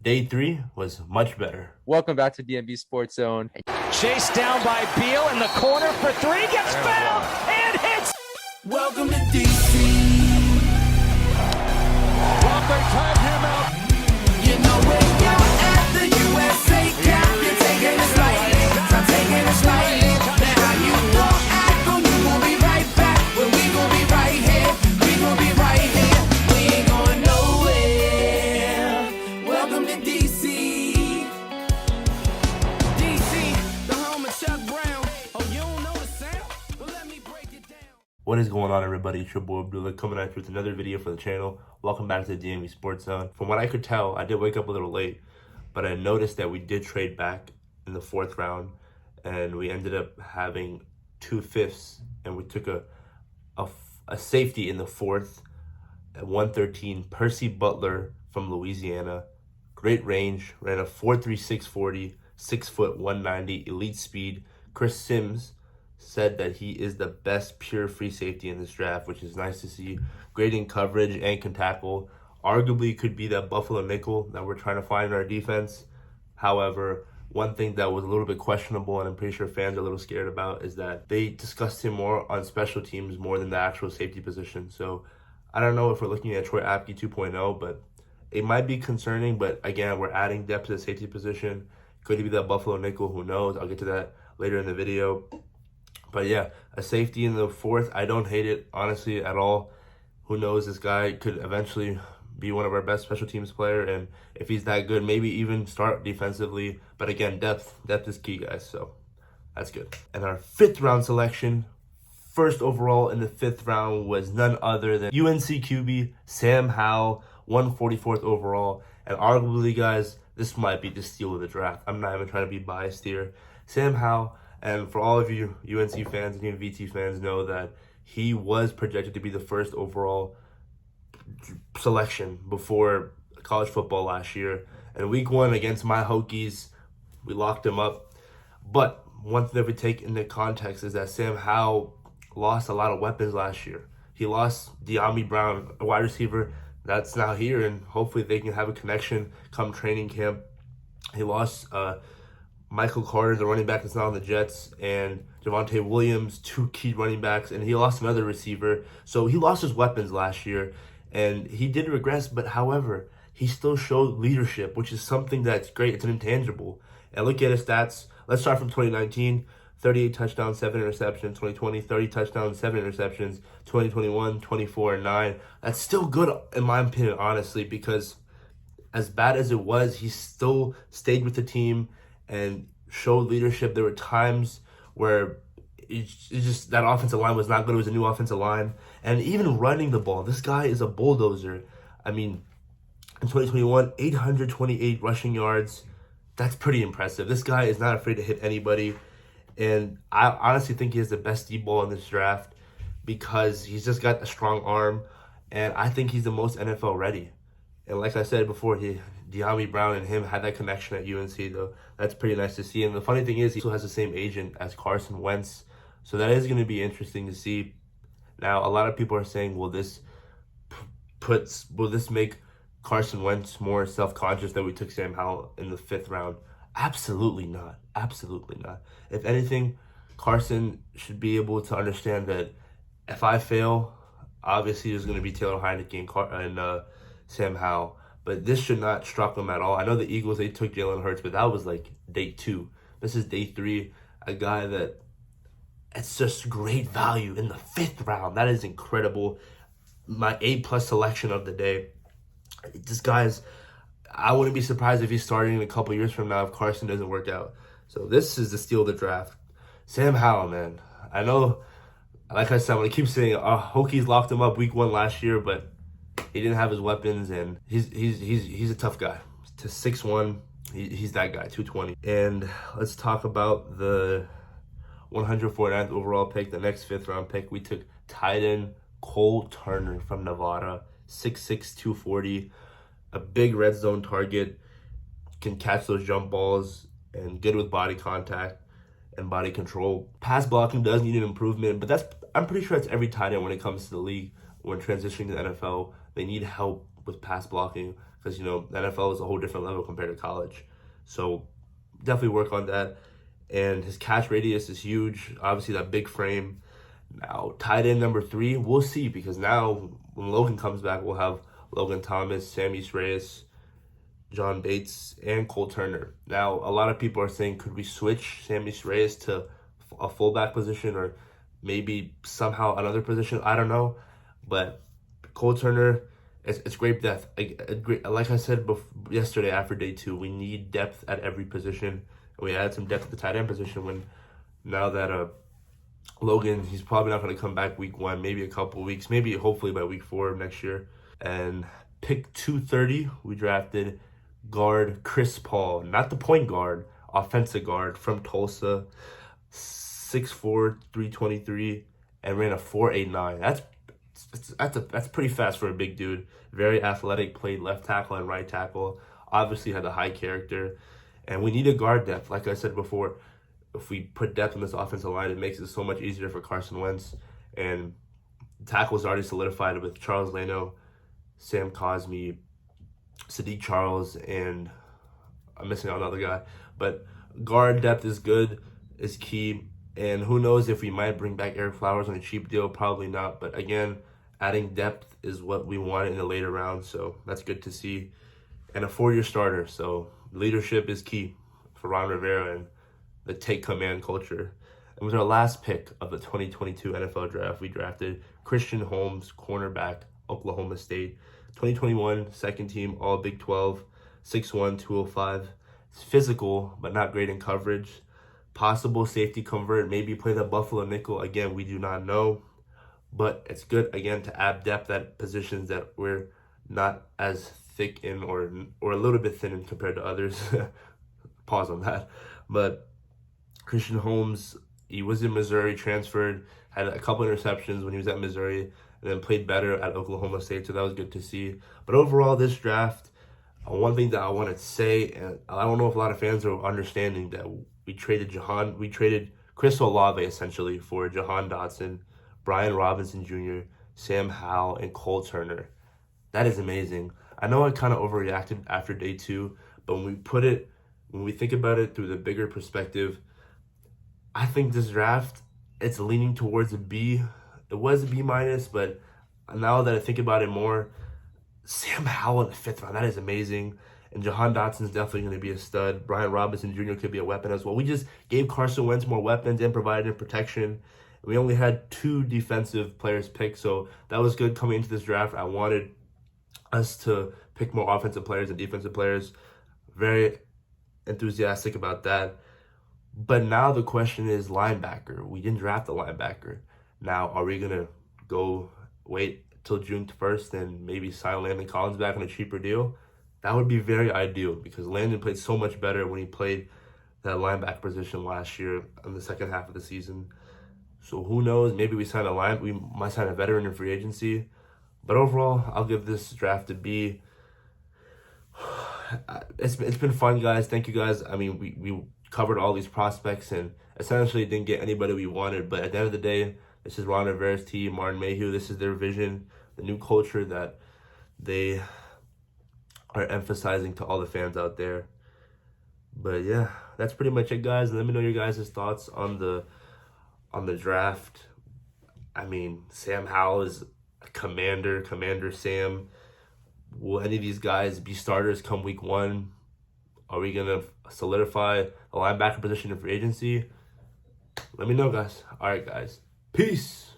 Day 3 was much better. Welcome back to DMVSportsZone. Chased down by Beal in the corner for three, gets fouled and hits. Welcome to DC. Well, they tied him out. You know where you're at, the USA cap. You're taking it slightly, I'm taking it slightly. Now how you gon' act on you gon' be right back. Well, we gon' be right here, we gon' be right here. We ain't going nowhere. Welcome to DC. DC, the home of Chuck Brown. Oh, you don't know the sound? Well, let me break it down. What is going on, everybody? It's your boy Abdullah coming at you with another video for the channel. Welcome back to the DMV Sports Zone. From what I could tell, I did wake up a little late, but I noticed that we did trade back in the 4th round, and we ended up having 2/5, and we took a safety in the 4th at 113. Percy Butler from Louisiana, great range, ran a 4.36 40, 6 foot 190, elite speed. Chris Sims said that he is the best pure free safety in this draft, which is nice to see. Great in coverage and can tackle. Arguably could be that Buffalo nickel that we're trying to find in our defense. However, one thing that was a little bit questionable, and I'm pretty sure fans are a little scared about, is that they discussed him more on special teams more than the actual safety position. So I don't know if we're looking at Troy Apke 2.0, but it might be concerning. But again, we're adding depth to the safety position. Could he be that Buffalo nickel? Who knows? I'll get to that later in the video. But yeah, a safety in the 4th, I don't hate it, honestly, at all. Who knows? This guy could eventually be one of our best special teams player, and if he's that good, maybe even start defensively. But again, depth is key, guys, so that's good. And our 5th round selection, first overall in the 5th round, was none other than UNC QB Sam Howell, 144th overall. And arguably, guys, this might be the steal of the draft. I'm not even trying to be biased here. Sam Howell, and for all of you UNC fans and even VT fans, know that he was projected to be the first overall selection before college football last year. And week 1 against my Hokies, we locked him up. But one thing that we take into context is that Sam Howell lost a lot of weapons last year. He lost DeAndre Brown, a wide receiver that's now here, and hopefully they can have a connection come training camp. He lost Michael Carter, the running back that's now on the Jets, and Javonte Williams, 2 key running backs, and he lost another receiver. So he lost his weapons last year, and he did regress, but however, he still showed leadership, which is something that's great. It's an intangible. And look at his stats. Let's start from 2019. 38 touchdowns, 7 interceptions. 2020, 30 touchdowns, 7 interceptions. 2021, 24 and 9. That's still good, in my opinion, honestly, because as bad as it was, he still stayed with the team and showed leadership. There were times where it's just that offensive line was not good. It was a new offensive line. And even running the ball, this guy is a bulldozer. I mean, in 2021, 828 rushing yards. That's pretty impressive. This guy is not afraid to hit anybody. And I honestly think he has the best deep ball in this draft because he's just got a strong arm. And I think he's the most NFL ready. And like I said before, DeAndre Brown and him had that connection at UNC, though. That's pretty nice to see. And the funny thing is, he also has the same agent as Carson Wentz. So that is going to be interesting to see. Now, a lot of people are saying, will this make Carson Wentz more self-conscious that we took Sam Howell in the 5th round? Absolutely not. Absolutely not. If anything, Carson should be able to understand that if I fail, obviously there's going to be Taylor Heineke and Sam Howell. But this should not struck him at all. I know the Eagles, they took Jalen Hurts, but that was like day 2. This is day 3. A guy that it's just great value in the 5th round. That is incredible. My A+ selection of the day. This guy's, I wouldn't be surprised if he's starting in a couple years from now if Carson doesn't work out. So this is the steal of the draft. Sam Howell, man. I know, like I said, I'm going to keep saying, Hokies locked him up week 1 last year, but he didn't have his weapons, and he's a tough guy. To 6'1", he's that guy, 220. And let's talk about the 149th overall pick, the next 5th round pick. We took tight end Cole Turner from Nevada, 6'6", 240, a big red zone target, can catch those jump balls, and good with body contact and body control. Pass blocking does need an improvement, but I'm pretty sure that's every tight end when it comes to the league. When transitioning to the NFL, they need help with pass blocking because, you know, the NFL is a whole different level compared to college. So definitely work on that. And his catch radius is huge. Obviously, that big frame. Now, tight end number 3, we'll see, because now when Logan comes back, we'll have Logan Thomas, Sammy Reyes, John Bates, and Cole Turner. Now, a lot of people are saying, could we switch Sammy Reyes to a fullback position or maybe somehow another position? I don't know. But Cole Turner, it's great depth. Like I said yesterday after day 2, we need depth at every position. And we added some depth at the tight end position now that Logan, he's probably not going to come back week 1, maybe a couple weeks, maybe hopefully by week 4 of next year. And pick 230, we drafted guard Chris Paul, not the point guard, offensive guard from Tulsa, 6'4", 323, and ran a 4.89. That's pretty fast for a big dude. Very athletic, played left tackle and right tackle. Obviously had a high character. And we need a guard depth. Like I said before, if we put depth in this offensive line, it makes it so much easier for Carson Wentz. And tackles already solidified with Charles Leno, Sam Cosmi, Sadiq Charles, and I'm missing out another guy. But guard depth is good, is key. And who knows if we might bring back Eric Flowers on a cheap deal, probably not. But again, adding depth is what we want in the later rounds, so that's good to see. And a 4-year starter, so leadership is key for Ron Rivera and the take command culture. And with our last pick of the 2022 NFL draft, we drafted Christian Holmes, cornerback, Oklahoma State. 2021, second team, all Big 12, 6'1", 205. It's physical, but not great in coverage. Possible safety convert, maybe play the Buffalo nickel. Again, we do not know. But it's good, again, to add depth at positions that we're not as thick in or a little bit thin in compared to others. Pause on that. But Christian Holmes, he was in Missouri, transferred, had a couple interceptions when he was at Missouri, and then played better at Oklahoma State, so that was good to see. But overall, this draft, one thing that I want to say, and I don't know if a lot of fans are understanding, that we traded Chris Olave essentially for Jahan Dotson, Brian Robinson Jr., Sam Howell, and Cole Turner. That is amazing. I know I kind of overreacted after day 2, but when we think about it through the bigger perspective, I think this draft, it's leaning towards a B. It was a B-, but now that I think about it more, Sam Howell in the 5th round, that is amazing. And Jahan Dotson is definitely going to be a stud. Brian Robinson Jr. could be a weapon as well. We just gave Carson Wentz more weapons and provided him protection. We only had 2 defensive players picked, so that was good coming into this draft. I wanted us to pick more offensive players and defensive players. Very enthusiastic about that. But now the question is linebacker. We didn't draft a linebacker. Now, are we going to wait till June 1st and maybe sign Landon Collins back on a cheaper deal? That would be very ideal, because Landon played so much better when he played that linebacker position last year in the second half of the season. So who knows? Maybe we might sign a veteran in free agency. But overall, I'll give this draft a B. It's been fun, guys. Thank you, guys. I mean, we covered all these prospects and essentially didn't get anybody we wanted. But at the end of the day, this is Ron Rivera's team, Martin Mayhew. This is their vision, the new culture that they are emphasizing to all the fans out there. But yeah, that's pretty much it, guys. Let me know your guys' thoughts on the draft. I mean, Sam Howell is a Commander Sam. Will any of these guys be starters come week 1? Are we going to solidify a linebacker position in free agency? Let me know, guys. All right, guys. Peace.